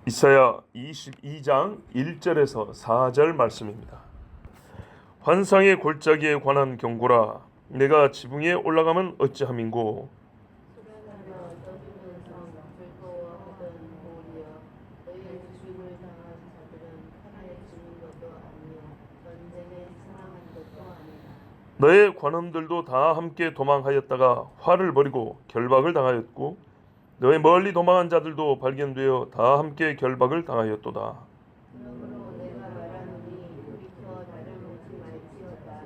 이사야 22장 1절에서 4절 말씀입니다. 환상의 골짜기에 관한 경고라. 내가 지붕에 올라가면 어찌함인고. 불안하며 떠주는 성 즐거워하던 돌이여 너희의 죽임을 당한 자들은 하나의 죽은 것도 아니요 전쟁에 사망한 것도 아니다. 너의 관원들도 다 함께 도망하였다가 화를 벌이고 결박을 당하였고 너의 멀리 도망한 자들도 발견되어 다 함께 결박을 당하였도다. 그러므로 내가 말하노니 돌이켜 나를 묻지 말지어다.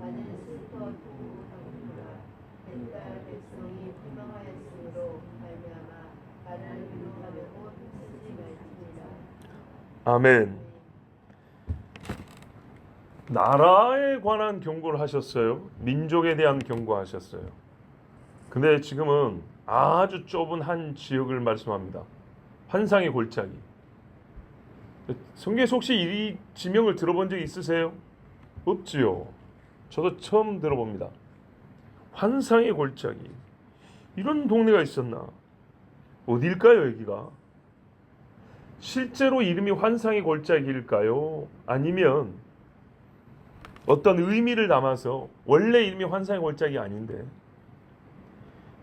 나는 슬퍼 통곡하노라. 내 딸 백성이 패망하였으므로 말미암아 나를 위로하려고 힘쓰지 말지니라. 아멘. 나라에 관한 경고를 하셨어요. 민족에 대한 경고하셨어요. 근데 지금은 아주 좁은 한 지역을 말씀합니다. 환상의 골짜기. 성경에서 혹시 이 지명을 들어본 적 있으세요? 없지요. 저도 처음 들어봅니다. 환상의 골짜기. 이런 동네가 있었나? 어딜까요, 여기가? 실제로 이름이 환상의 골짜기일까요? 아니면 어떤 의미를 담아서 원래 이름이 환상의 골짜기 아닌데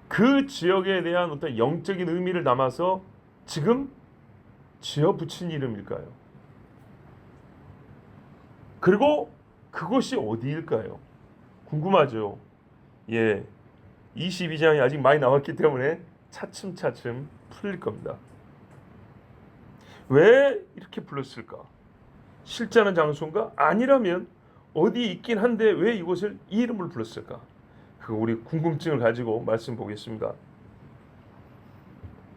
그 지역에 대한 어떤 영적인 의미를 담아서 지금 지어 붙인 이름일까요? 그리고 그곳이 어디일까요? 궁금하죠? 예, 22장이 아직 많이 남았기 때문에 차츰차츰 풀릴 겁니다. 왜 이렇게 불렀을까? 실제는 장소인가? 아니라면 어디 있긴 한데 왜 이곳을 이 이름을 불렀을까? 그 우리 궁금증을 가지고 말씀 보겠습니다.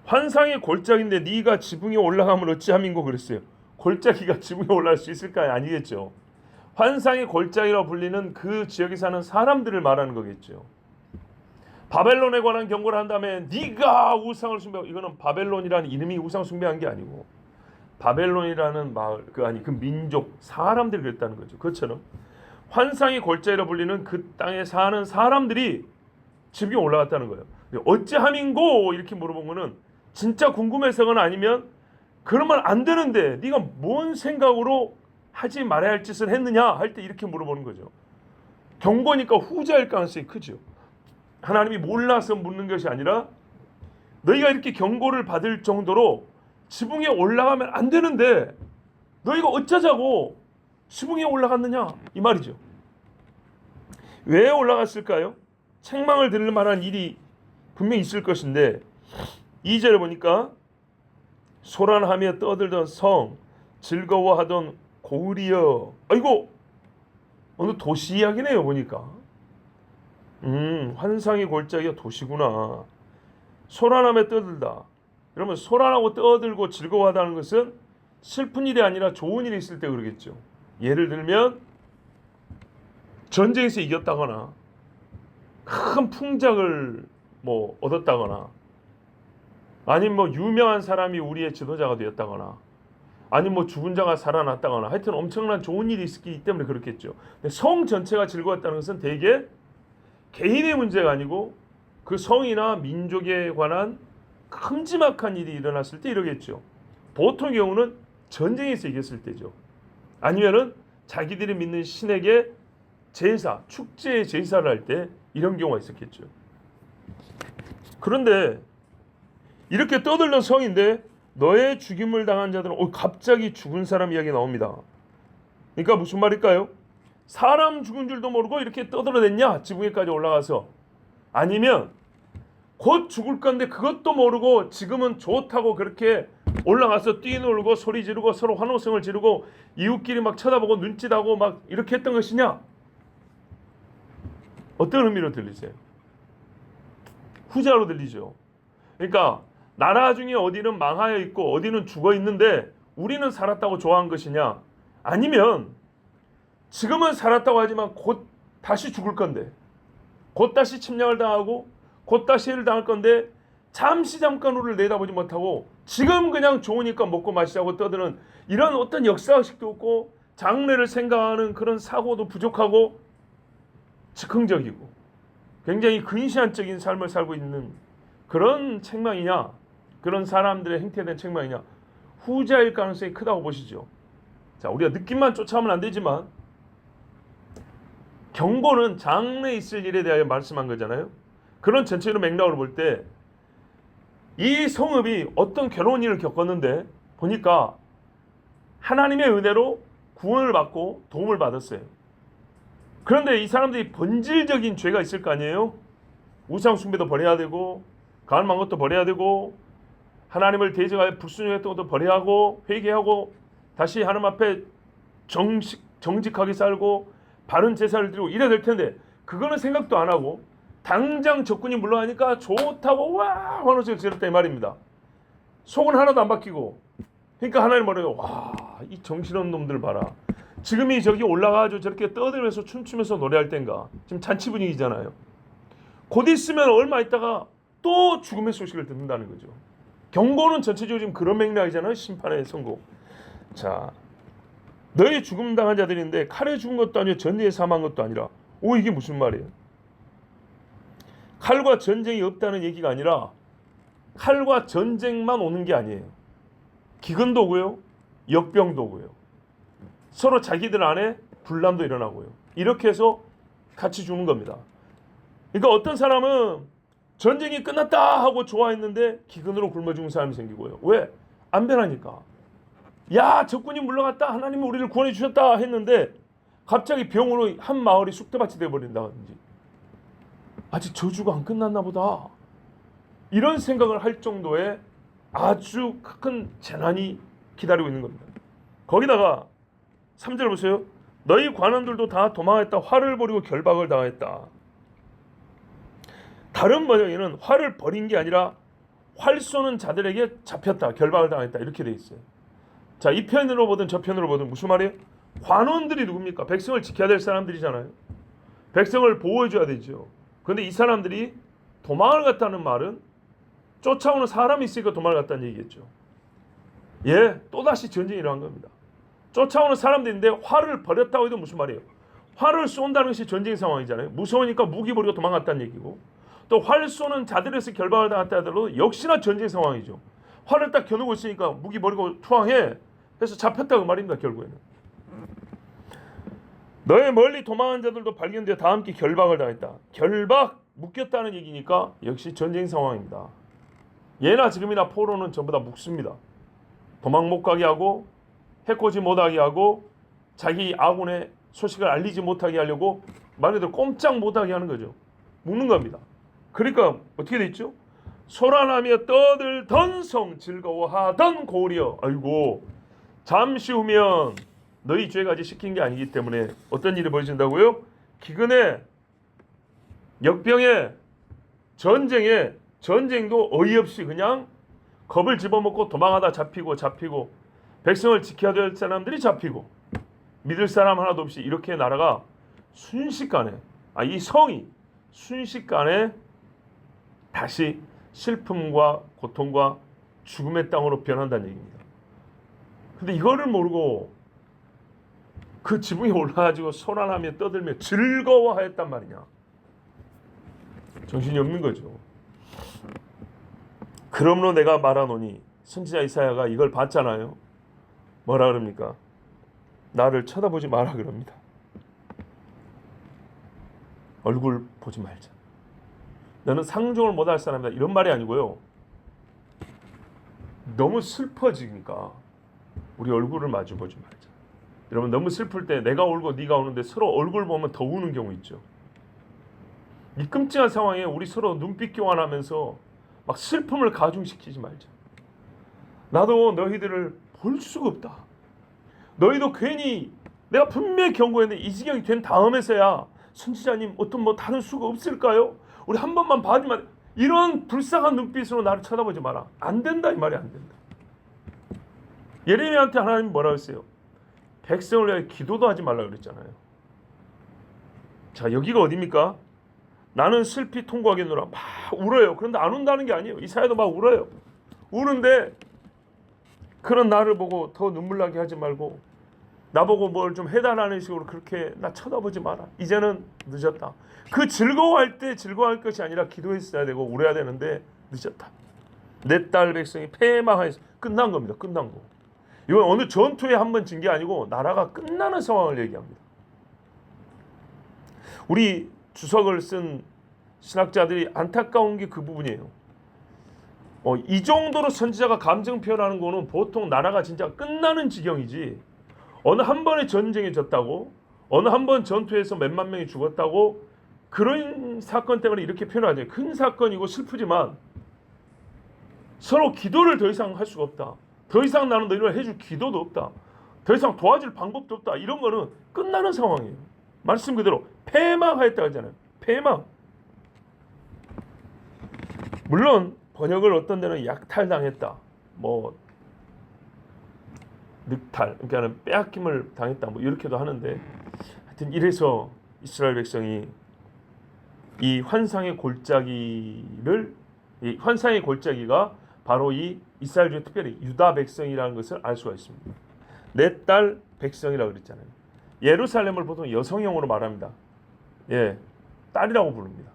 환상의 골짜기인데 네가 지붕에 올라가면 어찌함인고 그랬어요. 골짜기가 지붕에 올라갈 수 있을까요? 아니겠죠. 환상의 골짜기라고 불리는 그 지역에 사는 사람들을 말하는 거겠죠. 바벨론에 관한 경고를 한 다음에 네가 우상을 숭배하고, 이거는 바벨론이라는 이름이 우상 숭배한 게 아니고 바벨론이라는 마을, 그 민족, 사람들이 그랬다는 거죠. 그것처럼 환상의 골짜기라 불리는 그 땅에 사는 사람들이 지붕에 올라갔다는 거예요. 어찌함인고 이렇게 물어본 거는 진짜 궁금해서가 아니면 그러면 안 되는데 네가 뭔 생각으로 하지 말아야 할 짓을 했느냐 할 때 이렇게 물어보는 거죠. 경고니까 후자일 가능성이 크죠. 하나님이 몰라서 묻는 것이 아니라 너희가 이렇게 경고를 받을 정도로 지붕에 올라가면 안 되는데 너희가 어쩌자고 지붕에 올라갔느냐 이 말이죠. 왜 올라갔을까요? 책망을 들을 만한 일이 분명히 있을 것인데 2절에 보니까 소란하며 떠들던 성 즐거워하던 고을이여. 아이고 어느 도시 이야기네요 보니까. 환상의 골짜기가 도시구나. 소란하며 떠들다. 그러면 소란하고 떠들고 즐거워하다는 것은 슬픈 일이 아니라 좋은 일이 있을 때 그러겠죠. 예를 들면 전쟁에서 이겼다거나 큰 풍작을 얻었다거나 아니면 유명한 사람이 우리의 지도자가 되었다거나 아니면 죽은 자가 살아났다거나 하여튼 엄청난 좋은 일이 있기 때문에 그렇겠죠. 근데 성 전체가 즐거웠다는 것은 대개 개인의 문제가 아니고 그 성이나 민족에 관한 큼지막한 일이 일어났을 때 이러겠죠. 보통 경우는 전쟁에서 이겼을 때죠. 아니면은 자기들이 믿는 신에게 제사, 축제 제사를 할 때 이런 경우가 있었겠죠. 그런데 이렇게 떠들던 성인데 너의 죽임을 당한 자들은 갑자기 죽은 사람 이야기 나옵니다. 그러니까 무슨 말일까요? 사람 죽은 줄도 모르고 이렇게 떠들어댔냐? 지붕에까지 올라가서. 아니면 곧 죽을 건데 그것도 모르고 지금은 좋다고 그렇게 올라가서 뛰놀고 소리 지르고 서로 환호성을 지르고 이웃끼리 막 쳐다보고 눈짓하고 막 이렇게 했던 것이냐? 어떤 의미로 들리세요? 후자로 들리죠. 그러니까 나라 중에 어디는 망하여 있고 어디는 죽어 있는데 우리는 살았다고 좋아한 것이냐? 아니면 지금은 살았다고 하지만 곧 다시 죽을 건데 곧 다시 침략을 당하고 곧 다시 해를 당할 건데 잠깐 후를 내다보지 못하고 지금 그냥 좋으니까 먹고 마시자고 떠드는 이런 어떤 역사의식도 없고 장래를 생각하는 그런 사고도 부족하고 즉흥적이고 굉장히 근시안적인 삶을 살고 있는 그런 책망이냐, 그런 사람들의 행태에 대한 책망이냐. 후자일 가능성이 크다고 보시죠. 자, 우리가 느낌만 쫓아오면 안 되지만 경고는 장래에 있을 일에 대하여 말씀한 거잖아요. 그런 전체적인 맥락으로 볼 때 이 성읍이 어떤 괴로운 일을 겪었는데 보니까 하나님의 은혜로 구원을 받고 도움을 받았어요. 그런데 이 사람들이 본질적인 죄가 있을 거 아니에요. 우상 숭배도 버려야 되고 가늠한 것도 버려야 되고 하나님을 대적하여 불순종했던 것도 버려야 하고 회개하고 다시 하나님 앞에 정직하게 살고 바른 제사를 드리고 이래야 될 텐데 그거는 생각도 안 하고 당장 적군이 물러가니까 좋다고 와 환호성을 지렀다 이 말입니다. 속은 하나도 안 바뀌고 그러니까 하나님 뭐래요? 와, 이 정신없는 놈들 봐라. 지금이 저기 올라가가지고 저렇게 떠들면서 춤추면서 노래할 땐가. 지금 잔치 분위기잖아요. 곧 있으면 얼마 있다가 또 죽음의 소식을 듣는다는 거죠. 경고는 전체적으로 지금 그런 맥락이잖아요. 심판의 선고. 자, 너희 죽음 당한 자들인데 칼에 죽은 것도 아니고 전쟁에 사망한 것도 아니라. 오, 이게 무슨 말이에요? 칼과 전쟁이 없다는 얘기가 아니라 칼과 전쟁만 오는 게 아니에요. 기근도 오고요. 역병도 오고요. 서로 자기들 안에 분란도 일어나고요. 이렇게 해서 같이 죽는 겁니다. 그러니까 어떤 사람은 전쟁이 끝났다 하고 좋아했는데 기근으로 굶어 죽는 사람이 생기고요. 왜? 안 변하니까. 야, 적군이 물러갔다. 하나님이 우리를 구원해 주셨다 했는데 갑자기 병으로 한 마을이 쑥대밭이 되어버린다든지 아직 저주가 안 끝났나 보다. 이런 생각을 할 정도의 아주 큰 재난이 기다리고 있는 겁니다. 거기다가 3절 보세요. 너희 관원들도 다 도망했다. 화를 버리고 결박을 당했다. 다른 번역에는 화를 버린 게 아니라 활 쏘는 자들에게 잡혔다. 결박을 당했다. 이렇게 돼 있어요. 자, 이 편으로 보든 저 편으로 보든 무슨 말이에요? 관원들이 누굽니까? 백성을 지켜야 될 사람들이잖아요. 백성을 보호해 줘야 되죠. 그런데 이 사람들이 도망을 갔다는 말은 쫓아오는 사람이 있으니까 도망을 갔다는 얘기겠죠. 예, 또다시 전쟁이 일어난 겁니다. 쫓아오는 사람들인데 활을 버렸다고 해도 무슨 말이에요? 활을 쏜다는 것이 전쟁 상황이잖아요. 무서우니까 무기 버리고 도망갔다는 얘기고 또 활 쏘는 자들에서 결박을 당했다 하더라도 역시나 전쟁 상황이죠. 활을 딱 겨누고 있으니까 무기 버리고 투항해 해서 잡혔다고 말입니다. 결국에는. 너의 멀리 도망한 자들도 발견되어 다 함께 결박을 당했다. 결박, 묶였다는 얘기니까 역시 전쟁 상황입니다. 예나 지금이나 포로는 전부 다 묶습니다. 도망 못 가게 하고 해코지 못하게 하고 자기 아군의 소식을 알리지 못하게 하려고 말 그대로 꼼짝 못하게 하는 거죠. 묶는 겁니다. 그러니까 어떻게 돼 있죠? 소란하며 떠들던 성 즐거워하던 고리여. 아이고, 잠시 후면 너희 죄가 아직 씻긴 게 아니기 때문에 어떤 일이 벌어진다고요? 기근에 역병에 전쟁에 전쟁도 어이없이 그냥 겁을 집어먹고 도망하다 잡히고 백성을 지켜야 될 사람들이 잡히고 믿을 사람 하나도 없이 이렇게 나라가 순식간에 이 성이 순식간에 다시 슬픔과 고통과 죽음의 땅으로 변한다는 얘기입니다. 근데 이거를 모르고 그 지붕에 올라가지고 소란하며 떠들며 즐거워하였단 말이냐. 정신이 없는 거죠. 그러므로 내가 말하노니 선지자 이사야가 이걸 봤잖아요. 뭐라 그럽니까? 나를 쳐다보지 마라 그럽니다. 얼굴 보지 말자. 너는 상종을 못할 사람이다. 이런 말이 아니고요. 너무 슬퍼지니까 우리 얼굴을 마주 보지 말자. 여러분 너무 슬플 때 내가 울고 네가 우는데 서로 얼굴 보면 더 우는 경우 있죠. 이 끔찍한 상황에 우리 서로 눈빛 교환하면서 막 슬픔을 가중시키지 말자. 나도 너희들을 볼 수가 없다. 너희도 괜히 내가 분명히 경고했는데 이 지경이 된 다음에서야 선지자님 어떤 다른 수가 없을까요? 우리 한 번만 봐주면 이런 불쌍한 눈빛으로 나를 쳐다보지 마라. 안 된다 이 말이 안 된다. 예레미야한테 하나님 뭐라고 했어요? 백성을 위해 기도도 하지 말라 그랬잖아요. 자, 여기가 어디입니까? 나는 슬피 통곡하겠노라. 막 울어요. 그런데 안 운다는 게 아니에요. 이사야도 막 울어요. 우는데 그런 나를 보고 더 눈물 나게 하지 말고 나보고 뭘 좀 해달라는 식으로 그렇게 나 쳐다보지 마라. 이제는 늦었다. 그 즐거워할 때 즐거워할 것이 아니라 기도했어야 되고 울어야 되는데 늦었다. 내 딸 백성이 패망하여서 끝난 겁니다. 끝난 거. 이건 어느 전투에 한 번 진 게 아니고 나라가 끝나는 상황을 얘기합니다. 우리 주석을 쓴 신학자들이 안타까운 게 그 부분이에요. 이 정도로 선지자가 감정 표현하는 거는 보통 나라가 진짜 끝나는 지경이지, 어느 한 번의 전쟁에 졌다고, 어느 한 번 전투에서 몇만 명이 죽었다고 그런 사건 때문에 이렇게 표현하죠. 큰 사건이고 슬프지만 서로 기도를 더 이상 할 수가 없다. 더 이상 나는 너희를 해줄 기도도 없다. 더 이상 도와줄 방법도 없다. 이런 거는 끝나는 상황이에요. 말씀 그대로 패망하였다 하잖아요. 패망. 물론 번역을 어떤 데는 약탈당했다, 뭐 늑탈, 그러니까 빼앗김을 당했다, 뭐 이렇게도 하는데, 하여튼 이래서 이스라엘 백성이 이 환상의 골짜기가 바로 이 이스라엘 중에 특별히 유다 백성이라는 것을 알 수가 있습니다. 내 딸 백성이라고 그랬잖아요. 예루살렘을 보통 여성형으로 말합니다. 예, 딸이라고 부릅니다.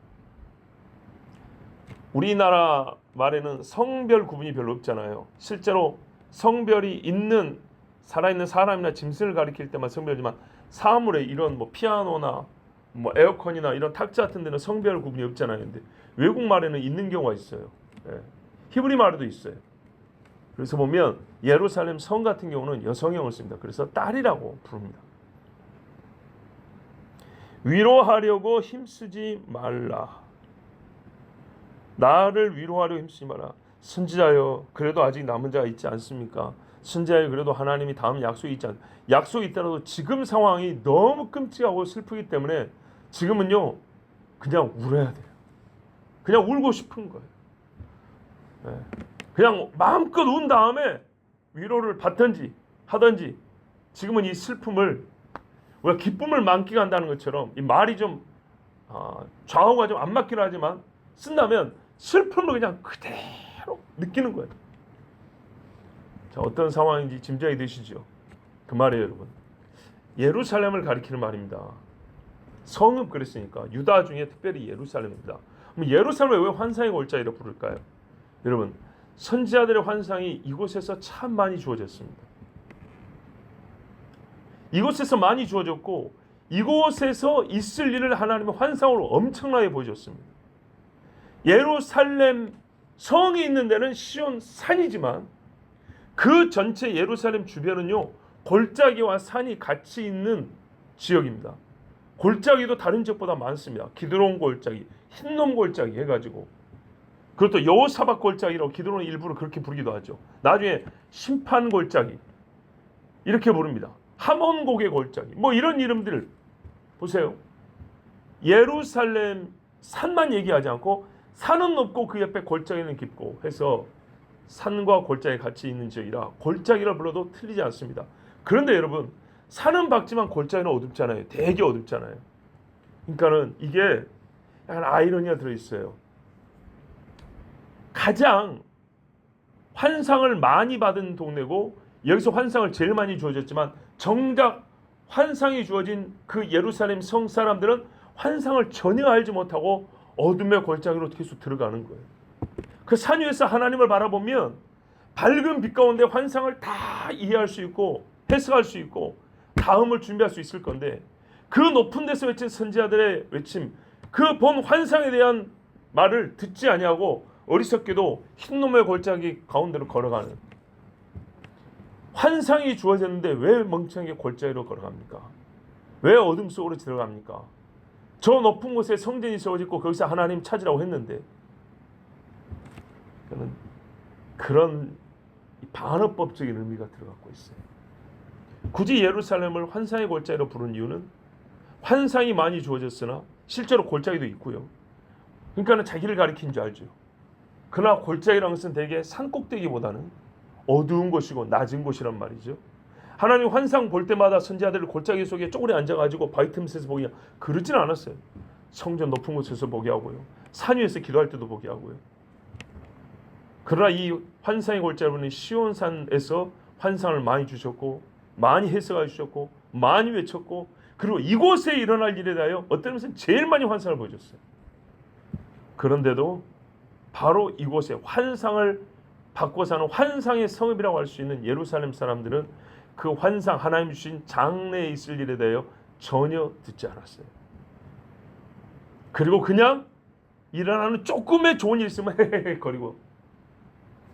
우리나라 말에는 성별 구분이 별로 없잖아요. 실제로 성별이 있는 살아있는 사람이나 짐승을 가리킬 때만 성별이지만 사물에 이런 뭐 피아노나 뭐 에어컨이나 이런 탁자 같은 데는 성별 구분이 없잖아요. 근데 외국 말에는 있는 경우가 있어요. 예. 히브리 말에도 있어요. 그래서 보면 예루살렘 성 같은 경우는 여성형을 씁니다. 그래서 딸이라고 부릅니다. 위로하려고 힘쓰지 말라. 나를 위로하려 힘쓰지 마라. 선지자여, 그래도 아직 남은 자가 있지 않습니까? 선지자여, 그래도 하나님이 다음 약속이 있지 않습니까? 약속이 있더라도 지금 상황이 너무 끔찍하고 슬프기 때문에 지금은요 그냥 울어야 돼요. 그냥 울고 싶은 거예요. 네. 그냥 마음껏 운 다음에 위로를 받든지 하든지, 지금은 이 슬픔을, 우리가 기쁨을 만끽한다는 것처럼 이 말이 좀 좌우가 좀 안 맞긴 하지만 쓴다면 슬픔을 그냥 그대로 느끼는 거예요. 자, 어떤 상황인지 짐작이 되시죠? 그 말이에요, 여러분. 예루살렘을 가리키는 말입니다. 성은 그랬으니까 유다 중에 특별히 예루살렘입니다. 그럼 예루살렘을 왜 환상의 골짜기라고 부를까요? 여러분, 선지자들의 환상이 이곳에서 참 많이 주어졌습니다. 이곳에서 많이 주어졌고 이곳에서 있을 일을 하나님의 환상으로 엄청나게 보여줬습니다. 예루살렘 성이 있는 데는 시온 산이지만 그 전체 예루살렘 주변은요 골짜기와 산이 같이 있는 지역입니다. 골짜기도 다른 지역보다 많습니다. 기드론 골짜기, 흰놈 골짜기 해가지고, 그것도 여호사밧 골짜기라고 기드론 일부를 그렇게 부르기도 하죠. 나중에 심판 골짜기 이렇게 부릅니다. 하몬고개 골짜기, 뭐 이런 이름들 보세요. 예루살렘 산만 얘기하지 않고 산은 높고 그 옆에 골짜기는 깊고 해서 산과 골짜기 같이 있는 지역이라 골짜기라 불러도 틀리지 않습니다. 그런데 여러분, 산은 밝지만 골짜기는 어둡잖아요. 되게 어둡잖아요. 그러니까는 이게 약간 아이러니가 들어있어요. 가장 환상을 많이 받은 동네고 여기서 환상을 제일 많이 주어졌지만 정작 환상이 주어진 그 예루살렘 성 사람들은 환상을 전혀 알지 못하고 어둠의 골짜기로 계속 들어가는 거예요. 그 산 위에서 하나님을 바라보면 밝은 빛 가운데 환상을 다 이해할 수 있고 해석할 수 있고 다음을 준비할 수 있을 건데, 그 높은 데서 외친 선지자들의 외침, 그 본 환상에 대한 말을 듣지 아니하고 어리석게도 흰놈의 골짜기 가운데로 걸어가는, 환상이 주어졌는데 왜 멍청하게 골짜기로 걸어갑니까? 왜 어둠 속으로 들어갑니까? 저 높은 곳에 성전이 세워지고 거기서 하나님 찾으라고 했는데, 그런 반어법적인 의미가 들어가고 있어요. 굳이 예루살렘을 환상의 골짜기로 부른 이유는 환상이 많이 주어졌으나 실제로 골짜기도 있고요. 그러니까 자기를 가리킨 줄 알죠. 그러나 골짜기라는 것은 대개 산꼭대기보다는 어두운 곳이고 낮은 곳이란 말이죠. 하나님 환상 볼 때마다 선지자들을 골짜기 속에 쪼그려 앉아가지고 바위 틈새에서 보게, 그러진 않았어요. 성전 높은 곳에서 보게 하고요, 산 위에서 기도할 때도 보게 하고요. 그러나 이 환상의 골짜기는 시온산에서 환상을 많이 주셨고 많이 해석해 주셨고 많이 외쳤고, 그리고 이곳에 일어날 일에 대하여 어떤 것은 제일 많이 환상을 보여줬어요. 그런데도 바로 이곳에 환상을 받고 사는 환상의 성읍이라고 할 수 있는 예루살렘 사람들은 그 환상, 하나님 주신 장래에 있을 일에 대하여 전혀 듣지 않았어요. 그리고 그냥 일어나는 조금의 좋은 일 있으면 헤헤헤 거리고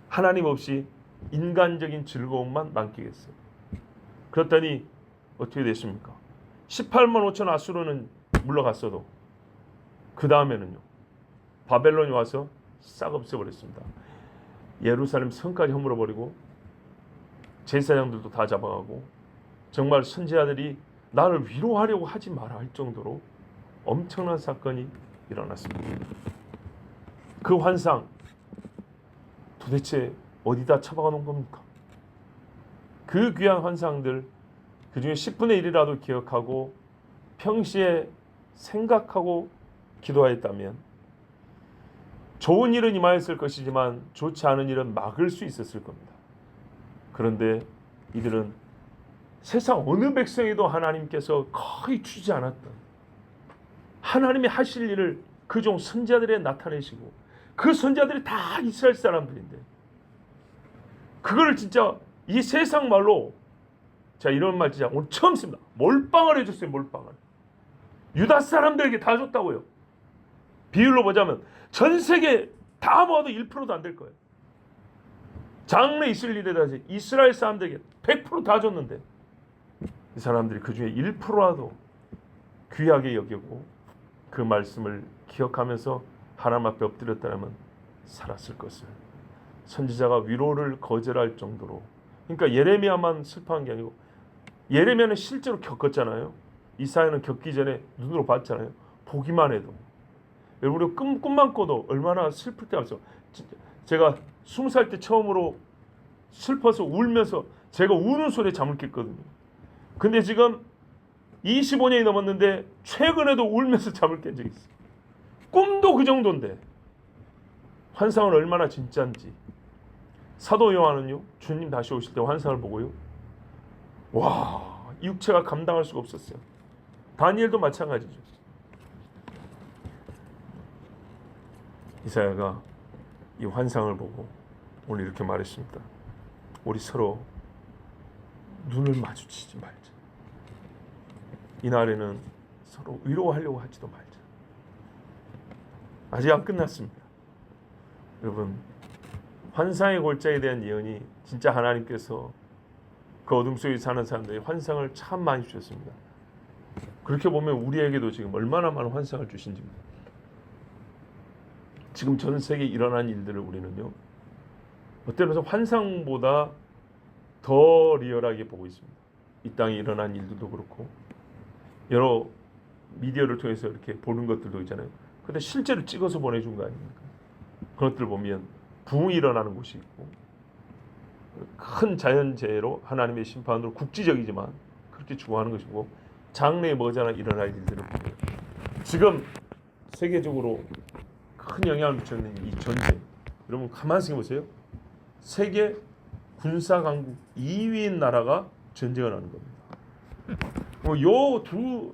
하나님 없이 인간적인 즐거움만 만끽했어요. 그랬더니 어떻게 됐습니까? 18만 5천 아수르는 물러갔어도 그 다음에는요, 바벨론이 와서 싹 없애버렸습니다. 예루살렘 성까지 허물어버리고 제사장들도 다 잡아가고, 정말 선지자들이 나를 위로하려고 하지 마라 할 정도로 엄청난 사건이 일어났습니다. 그 환상 도대체 어디다 처박아 놓은 겁니까? 그 귀한 환상들, 그 중에 10분의 1이라도 기억하고 평시에 생각하고 기도하였다면 좋은 일은 임하였을 것이지만 좋지 않은 일은 막을 수 있었을 겁니다. 그런데 이들은 세상 어느 백성에도 하나님께서 거의 주지 않았던 하나님이 하실 일을 그 종 선지자들에 나타내시고, 그 선지자들이 다 이스라엘 사람들인데 그거를 진짜 이 세상 말로, 자 이런 말 진짜 오늘 처음 씁니다. 몰빵을 해줬어요. 몰빵을. 유다 사람들에게 다 줬다고요. 비율로 보자면 전 세계 다 모아도 1%도 안 될 거예요. 장래 있을 일에 대해서 이스라엘 사람들에게 100% 다 줬는데 이 사람들이 그 중에 1%라도 귀하게 여기고 그 말씀을 기억하면서 하나님 앞에 엎드렸다면 살았을 것을. 선지자가 위로를 거절할 정도로, 그러니까 예레미야만 슬퍼한 게 아니고 예레미야는 실제로 겪었잖아요. 이사야는 겪기 전에 눈으로 봤잖아요. 보기만 해도 여러분, 우리가 꿈만 꿔도 얼마나 슬플 때가 있어. 제가 20살 때 처음으로 슬퍼서 울면서 제가 우는 소리에 잠을 깼거든요. 근데 지금 25년이 넘었는데 최근에도 울면서 잠을 깬 적이 있어요. 꿈도 그 정도인데 환상은 얼마나 진짜인지. 사도 요한은요, 주님 다시 오실 때 환상을 보고요, 와, 이 육체가 감당할 수가 없었어요. 다니엘도 마찬가지죠. 이사야가 이 환상을 보고 오늘 이렇게 말했습니다. 우리 서로 눈을 마주치지 말자. 이날에는 서로 위로하려고 하지도 말자. 아직 안 끝났습니다. 여러분, 환상의 골짜기에 대한 예언이 진짜 하나님께서 그 어둠 속에 사는 사람들의 환상을 참 많이 주셨습니다. 그렇게 보면 우리에게도 지금 얼마나 많은 환상을 주신지입니다. 지금 전 세계에 일어난 일들을 우리는요, 어떤 면에서 환상보다 더 리얼하게 보고 있습니다. 이 땅에 일어난 일들도 그렇고 여러 미디어를 통해서 이렇게 보는 것들도 있잖아요. 근데 실제로 찍어서 보내준 거 아닙니까? 그런 것들을 보면 붕이 일어나는 곳이 있고, 큰 자연재해로 하나님의 심판으로 국지적이지만 그렇게 죽어가는 것이고, 장래에 머지않아 일어날 일들을 보면 지금 세계적으로 큰 영향을 미쳤는 이 전쟁, 여러분 가만히 생각해보세요. 세계 군사 강국 2위인 나라가 전쟁을 하는 겁니다. 요 두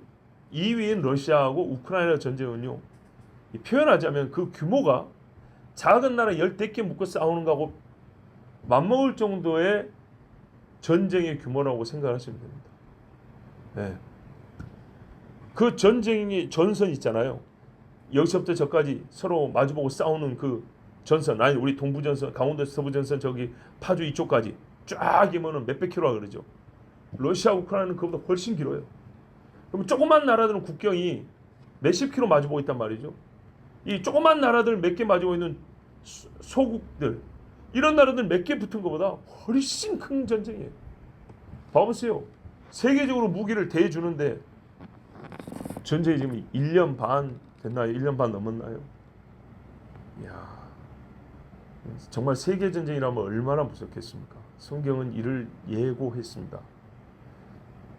2위인 러시아하고 우크라이나 전쟁은요, 표현하자면 그 규모가 작은 나라 10개 묶어 싸우는 거하고 맞먹을 정도의 전쟁의 규모라고 생각하시면 됩니다. 네. 그 전쟁이 전선 있잖아요. 여기서부터 저까지 서로 마주보고 싸우는 그 전선, 아니 우리 동부전선, 강원도 서부전선, 저기 파주 이쪽까지 쫙이면은 몇백 킬로라 그러죠. 러시아 우크라이나는 그보다 훨씬 길어요. 그럼 조그만 나라들은 국경이 몇십 킬로 마주보고 있단 말이죠. 이 조그만 나라들 몇 개 마주보고 있는 소국들, 이런 나라들 몇 개 붙은 것보다 훨씬 큰 전쟁이에요. 봐보세요. 세계적으로 무기를 대주는데 전쟁이 지금 1년 반 됐나요? 1년 반 넘었나요? 이야, 정말 세계 전쟁이라면 얼마나 무섭겠습니까? 성경은 이를 예고했습니다.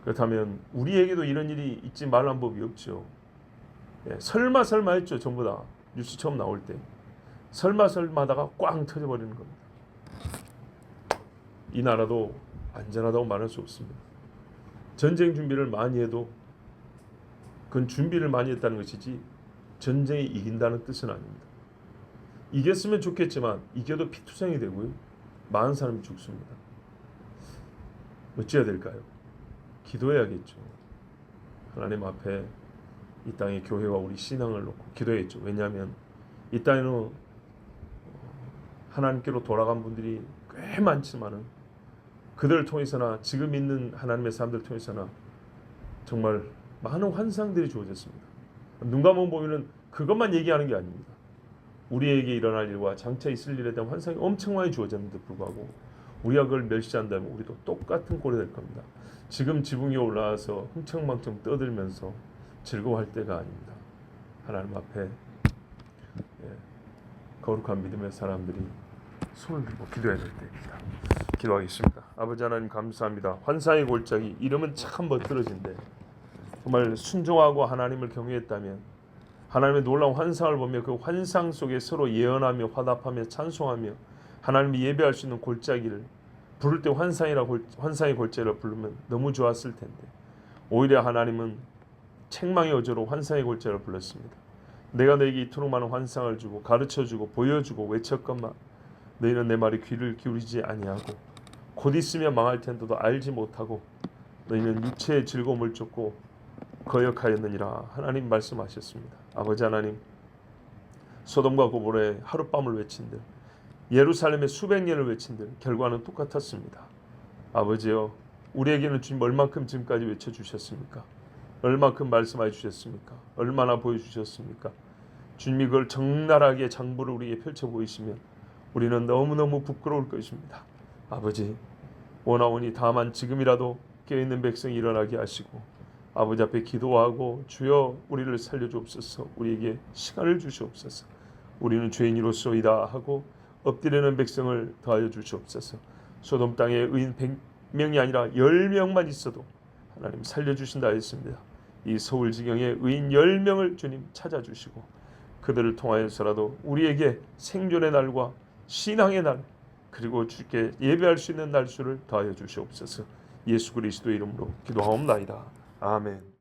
그렇다면 우리에게도 이런 일이 있지 말란 법이 없죠. 예, 설마 했죠. 전부 다 뉴스 처음 나올 때 설마다가 꽝 터져버리는 겁니다. 이 나라도 안전하다고 말할 수 없습니다. 전쟁 준비를 많이 해도 그건 준비를 많이 했다는 것이지 전쟁에 이긴다는 뜻은 아닙니다. 이겼으면 좋겠지만 이겨도 피투성이 되고요. 많은 사람이 죽습니다. 어찌해야 될까요? 기도해야겠죠. 하나님 앞에 이 땅의 교회와 우리 신앙을 놓고 기도해야겠죠. 왜냐하면 이 땅에는 하나님께로 돌아간 분들이 꽤 많지만은 그들을 통해서나 지금 있는 하나님의 사람들을 통해서나 정말 많은 환상들이 주어졌습니다. 눈 감으면 보면은 그것만 얘기하는 게 아닙니다. 우리에게 일어날 일과 장차 있을 일에 대한 환상이 엄청 많이 주어졌는데 불구하고 우리가 그걸 멸시한다면 우리도 똑같은 꼴이 될 겁니다. 지금 지붕 위에 올라와서 흥청망청 떠들면서 즐거워할 때가 아닙니다. 하나님 앞에 거룩한 믿음의 사람들이 손을 들고 기도해야 될 때입니다. 기도하겠습니다. 아버지 하나님 감사합니다. 환상의 골짜기 이름은 참 멋들어진데 정말 순종하고 하나님을 경외했다면 하나님의 놀라운 환상을 보며 그 환상 속에 서로 예언하며 화답하며 찬송하며 하나님이 예배할 수 있는 골짜기를 부를 때 환상의 골짜기를 부르면 너무 좋았을 텐데 오히려 하나님은 책망의 어조로 환상의 골짜기를 불렀습니다. 내가 너에게 이토록 많은 환상을 주고 가르쳐주고 보여주고 외쳤건만 너희는 내 말에 귀를 기울이지 아니하고 곧 있으면 망할 텐데도 알지 못하고 너희는 육체의 즐거움을 쫓고 거역하였느니라. 하나님 말씀하셨습니다. 아버지 하나님, 소돔과 고모라의 하룻밤을 외친들 예루살렘의 수백 년을 외친들 결과는 똑같았습니다. 아버지여, 우리에게는 주님 얼만큼 지금까지 외쳐주셨습니까? 얼만큼 말씀해 주셨습니까? 얼마나 보여주셨습니까? 주님이 그걸 적나라하게 장부를 우리에게 펼쳐 보이시면 우리는 너무너무 부끄러울 것입니다. 아버지, 원하오니 다만 지금이라도 깨어있는 백성이 일어나게 하시고 아버지 앞에 기도하고 주여 우리를 살려주옵소서, 우리에게 시간을 주시옵소서, 우리는 죄인이로소이다 하고 엎드리는 백성을 더하여 주시옵소서. 소돔 땅에 의인 100명이 아니라 10명만 있어도 하나님 살려주신다 했습니다. 이 서울지경에 의인 10명을 주님 찾아주시고 그들을 통하여서라도 우리에게 생존의 날과 신앙의 날 그리고 주께 예배할 수 있는 날수를 더하여 주시옵소서. 예수 그리스도의 이름으로 기도하옵나이다. 아멘.